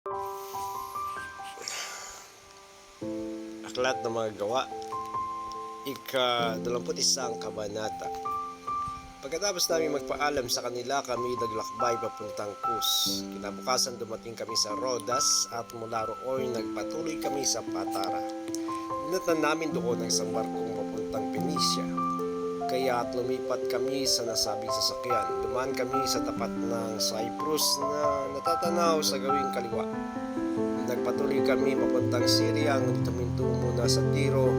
Aklat ng mga Gawa, ika-21 kabanata. Pagkatapos namin magpaalam sa kanila, kami naglakbay papuntang Kus. Kinabukasan dumating kami sa Rodas at mula roon nagpatuloy kami sa Patara. Dinatnan namin doon ang isang barkong papuntang Phoenicia. Kaya lumipat kami sa nasabing sasakyan. Dumaan kami sa tapat ng Cyprus na natatanaw sa gawing kaliwa. Nagpatuloy kami papuntang Syria, ngunit tuminto muna sa Tiro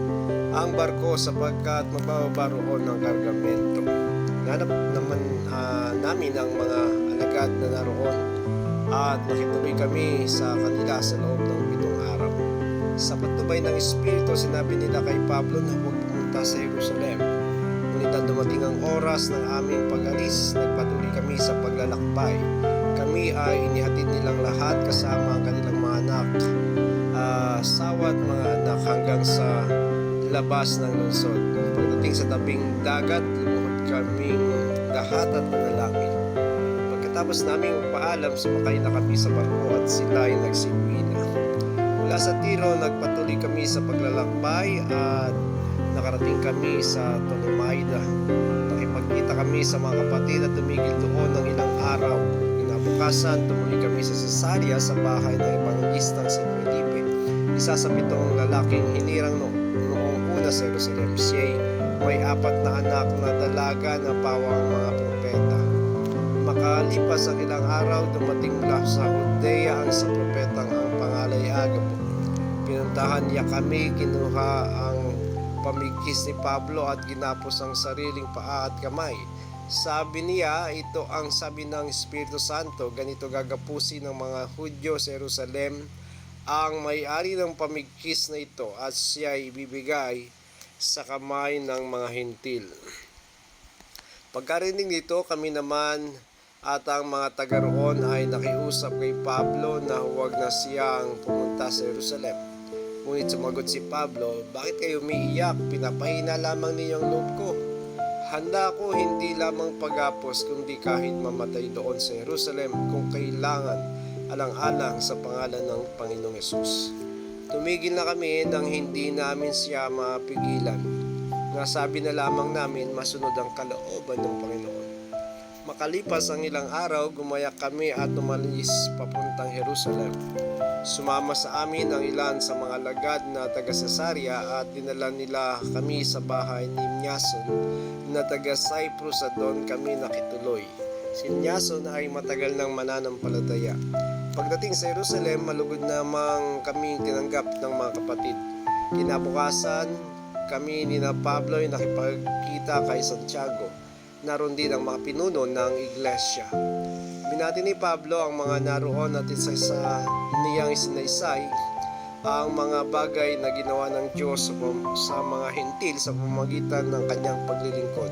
ang barko sapagkat magbababa roon ng kargamento. Nanap naman namin ang mga alagad na naroon at nakituloy kami sa kanila sa loob ng 7 araw. Sa patnubay ng Espiritu, sinabi nila kay Pablo na huwag pumunta sa Jerusalem. Ngunit ang dumating ang oras ng aming pag-alis, nagpatuloy kami sa paglalakbay. Kami ay inihatid nilang lahat kasama ang kanilang mga anak, asawa at mga anak hanggang sa labas ng lungsod. Pagdating sa tabing dagat, lumuhod kaming lahat at nanalangin. Pagkatapos naming magpaalam, sumakay na kami sa barko at sila ay nagsiuwi na. Mula sa Tiro, nagpatuloy kami sa paglalakbay at nakarating kami sa Tolemaida. Nakipagkita kami sa mga kapatid at tumigil doon ng ilang araw. Kinabukasan, tumuloy kami sa Cesarea sa bahay ng ebangelistang si Felipe, isa sa 7 lalaking hinirang noong una sa Jerusalem. Siya'y may 4 na anak na dalaga na pawang mga propeta. Makalipas ang ilang araw, dumating mula sa Judea ang sa propetang ang pangalan ay Agabo. Pinuntahan niya kami, kinuha ang pamigkis ni Pablo at ginapos ang sariling paa at kamay. Sabi niya, ito ang sabi ng Espiritu Santo, ganito gagapusin ng mga Hudyo sa Jerusalem ang may-ari ng pamigkis na ito at siya ibibigay sa kamay ng mga Hintil. Pagkarinig nito, kami naman at ang mga taga roon ay nakiusap kay Pablo na huwag na siyang pumunta sa Jerusalem. Ngunit sumagot si Pablo, bakit kayo umiiyak? Pinapahina lamang ninyong loob ko. Handa ko hindi lamang pagapos kundi kahit mamatay doon sa Jerusalem kung kailangan, alang-alang sa pangalan ng Panginoong Yesus. Tumigil na kami nang hindi namin siya mapigilan. Nasabi na lamang namin masunod ang kalooban ng Panginoon. Makalipas ang ilang araw, gumayak kami at umalis papuntang Jerusalem. Sumama sa amin ang ilan sa mga lagad na taga Cesarea at dinala nila kami sa bahay ni Mnason na taga Cyprus at doon kami nakituloy. Si Mnason ay matagal ng mananampalataya. Pagdating sa Jerusalem, malugod namang kaming tinanggap ng mga kapatid. Kinabukasan, kami ni Pablo ay nakipagkita kay Santiago. Naroon din ang mga pinuno ng iglesia. Binati ni Pablo ang mga naroon at isa sa niyang isinaysay ang mga bagay na ginawa ng Diyos sa mga Hintil sa pamamagitan ng kanyang paglilingkod.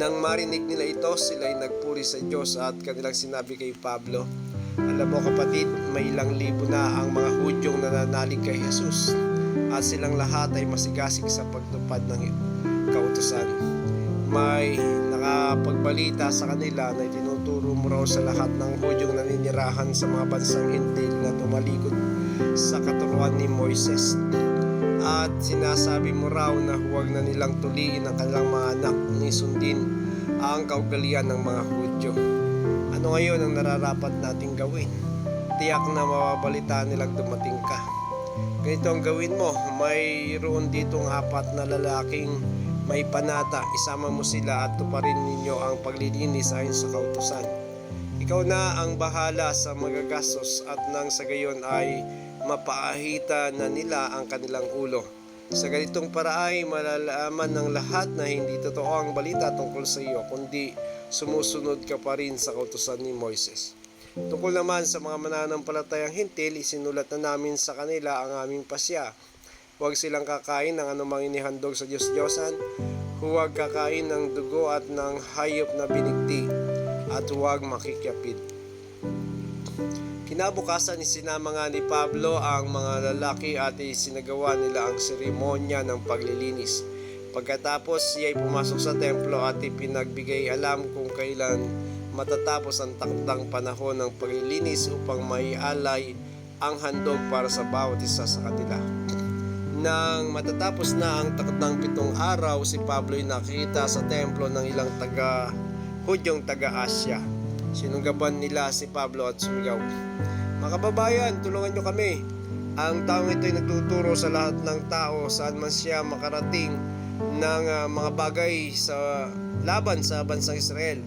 Nang marinig nila ito, sila ay nagpuri sa Diyos at kanilang sinabi kay Pablo, alam mo kapatid, may ilang libo na ang mga Hudyong nananalig kay Jesus at silang lahat ay masigasig sa pagtupad ng kautusan. May nakapagbalita sa kanila na itinuturo mo raw sa lahat ng Hudyong naninirahan sa mga bansang Hintil na tumalikod sa katuruan ni Moises. At sinasabi mo raw na huwag na nilang tuliin ang kanilang mga anak ni sundin ang kaugalian ng mga Hudyo. Ano ngayon ang nararapat nating gawin? Tiyak na mababalitaan nilang dumating ka. Ganito ang gawin mo, mayroon ditong 4 na lalaking may panata, isama mo sila at tuparin ninyo ang paglilinis ayon sa kautusan. Ikaw na ang bahala sa magagastos at nang sa gayon ay mapaahita na nila ang kanilang ulo. Sa ganitong paraan ay malalaman ng lahat na hindi totoo ang balita tungkol sa iyo, kundi sumusunod ka pa rin sa kautusan ni Moises. Tungkol naman sa mga mananampalatayang Hintil, isinulat na namin sa kanila ang aming pasya. Huwag silang kakain ng anumang inihandog sa Diyos-Diyosan, huwag kakain ng dugo at ng hayop na binigti, at huwag makikyapid. Kinabukasan isinama nga ni Pablo ang mga lalaki at isinagawa nila ang seremonya ng paglilinis. Pagkatapos siya ay pumasok sa templo at ipinagbigay alam kung kailan matatapos ang takdang panahon ng paglilinis upang maialay ang handog para sa bawat isa sa kanila. Nang matatapos na ang takdang 7 araw, si Pablo ay nakita sa templo ng ilang Hudyong taga-Asya. Sinunggaban nila si Pablo at sumigaw, "Mga kababayan, tulungan nyo kami. Ang taong ito ay nagtuturo sa lahat ng tao saan man siya makarating ng mga bagay sa laban sa bansang Israel,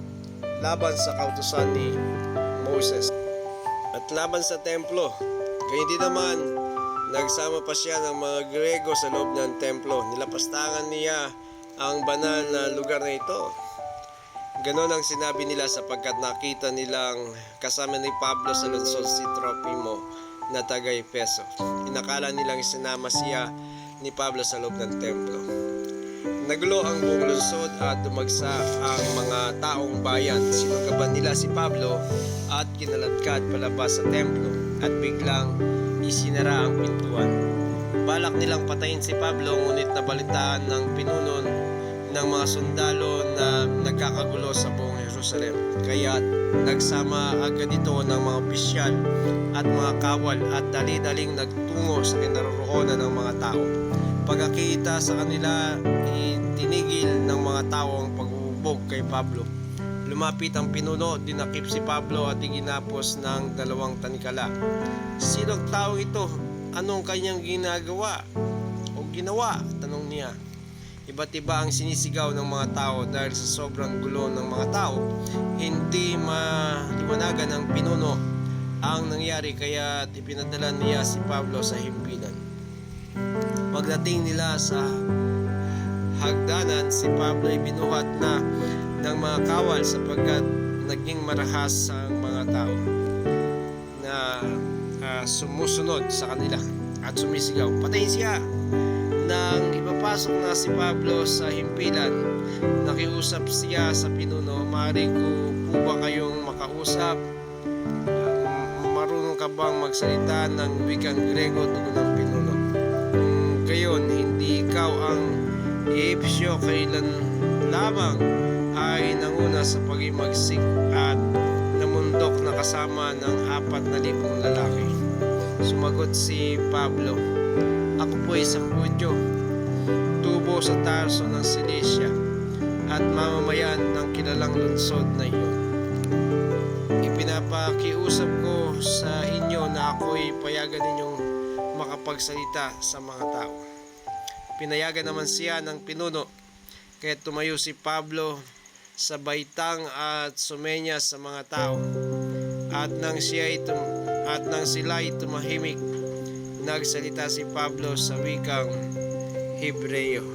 laban sa kautusan ni Moses at laban sa templo. Gayun din naman, nagsama pa siya ng mga Grego sa loob ng templo. Nilapastangan niya ang banal na lugar na ito." Ganon ang sinabi nila sapagkat nakita nilang kasama ni Pablo sa lungsod si Tropimo na taga Efeso. Inakala nilang sinama siya ni Pablo sa loob ng templo. Nagulo ang buong lungsod at dumagsa ang mga taong bayan. Sinunggaban nila si Pablo at kinaladkad palabas sa templo at biglang isinara ang pintuan. Balak nilang patayin si Pablo, ngunit nabalitaan ng pinuno ng mga sundalo na nagkakagulo sa buong Jerusalem. Kaya nagsama agad ito ng mga opisyal at mga kawal at dali-daling nagtungo sa kinaroroonan ng mga tao. Pagkakita sa kanila, itinigil ng mga tao ang pag-uubog kay Pablo. Lumapit ang pinuno, dinakip si Pablo at iginapos ng 2 tanikala. "Sinong tao ito? Anong kanyang ginagawa o ginawa?" tanong niya. Iba't iba ang sinisigaw ng mga tao dahil sa sobrang gulo ng mga tao. Hindi maliwanagan ng pinuno ang nangyari, kaya ipinadala niya si Pablo sa himpilan. Pagdating nila sa hagdanan, si Pablo ay binuhat na ng mga kawal sapagkat naging marahas ang mga tao na sumusunod sa kanila at sumisigaw, "Patayin siya!" Nang ipapasok na si Pablo sa himpilan, nakiusap siya sa pinuno, "Maaari ko po ba kayong makausap? Marunong ka bang magsalita ng wikang Grego?" Tugon ng pinuno. "Kung gayon, hindi ikaw ang Ehipsyo, kailan lamang ay nanguna sa pagimagsik at namundok na kasama ng 4,000 lalaki." Sumagot si Pablo, "Ako po ay isang Hudyo, tubo sa Tarso ng Cilicia at mamamayan ng kilalang lungsod na iyon. Ipinapakiusap ko sa inyo na ako'y payagan ninyong makapagsalita sa mga tao." Pinayagan naman siya ng pinuno, kaya tumayo si Pablo sa baitang at sumenya sa mga tao. At nang sila'y tumahimik, nagsalita si Pablo sa wikang Hebreo.